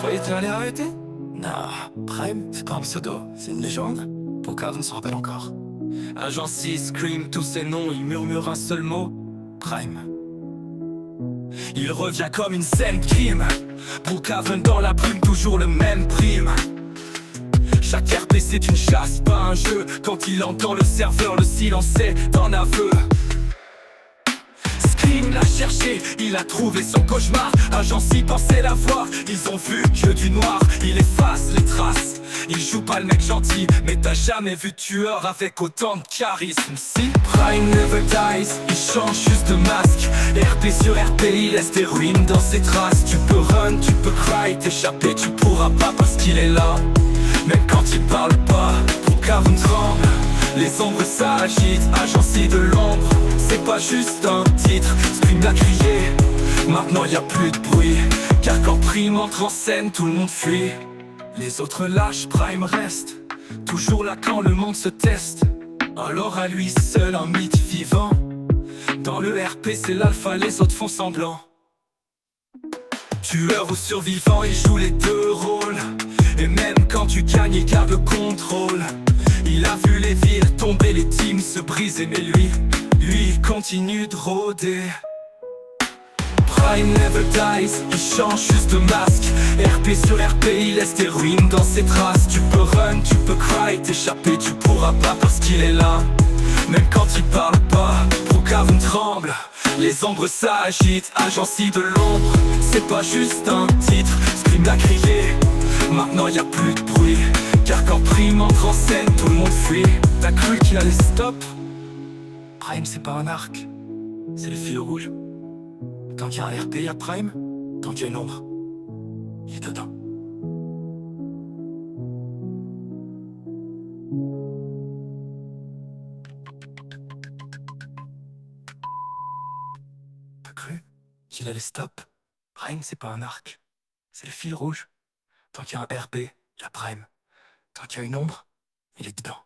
croyais que t'allais arrêter? Non, Prime, c'est pas un pseudo, c'est une légende. Brookhaven s'en rappelle encore. Agent 6, Scream, tous ces noms, il murmure un seul mot: Prime. Il revient comme une scène crime. Brookhaven dans la brume, toujours le même prime. Chaque RP c'est une chasse, pas un jeu. Quand il entend le serveur, le silence est un aveu. Scream l'a cherché, il a trouvé son cauchemar. Agent 6 pensait l'avoir, ils ont vu que du noir. Il efface les traces, il joue pas le mec gentil. Mais t'as jamais vu tueur avec autant de charisme. Si Prime never dies, il change juste de masque. RP sur RP, il laisse des ruines dans ses traces. Tu peux run, tu peux cry, t'échapper tu pourras pas parce qu'il est là. Même quand il parle pas, Brookhaven tremble. Les ombres s'agitent, Agent 6 de l'ombre. C'est pas juste un titre, Scream l'a crié. Maintenant y a plus de bruit, car quand Prime entre en scène, tout le monde fuit. Les autres lâchent, Prime reste toujours là quand le monde se teste. Alors à lui seul un mythe vivant. Dans le RP c'est l'alpha, les autres font semblant. Tueur ou survivant, il joue les deux rôles. Et même quand tu gagnes, il garde le contrôle. Il a vu les villes tomber, les teams se briser. Mais lui continue de rôder. Prime never dies, il change juste de masque. RP sur RP, il laisse des ruines dans ses traces. Tu peux run, tu peux cry, t'échapper tu pourras pas parce qu'il est là. Même quand il parle pas, Brookhaven tremble. Les ombres s'agitent, Agent 6 de l'ombre. C'est pas juste un titre, Scream l'a crié. Maintenant y a plus de bruit, car quand Prime entre en scène, tout le monde fuit. T'as cru qu'il allait stop? Prime c'est pas un arc, c'est le fil rouge. Quand il y a un RP, il y a Prime. Quand il y a une ombre, il est dedans. T'as cru qu'il allait stop? Prime c'est pas un arc, c'est le fil rouge. Tant qu'il y a un RP, il y a Prime. Tant qu'il y a une ombre, il est dedans.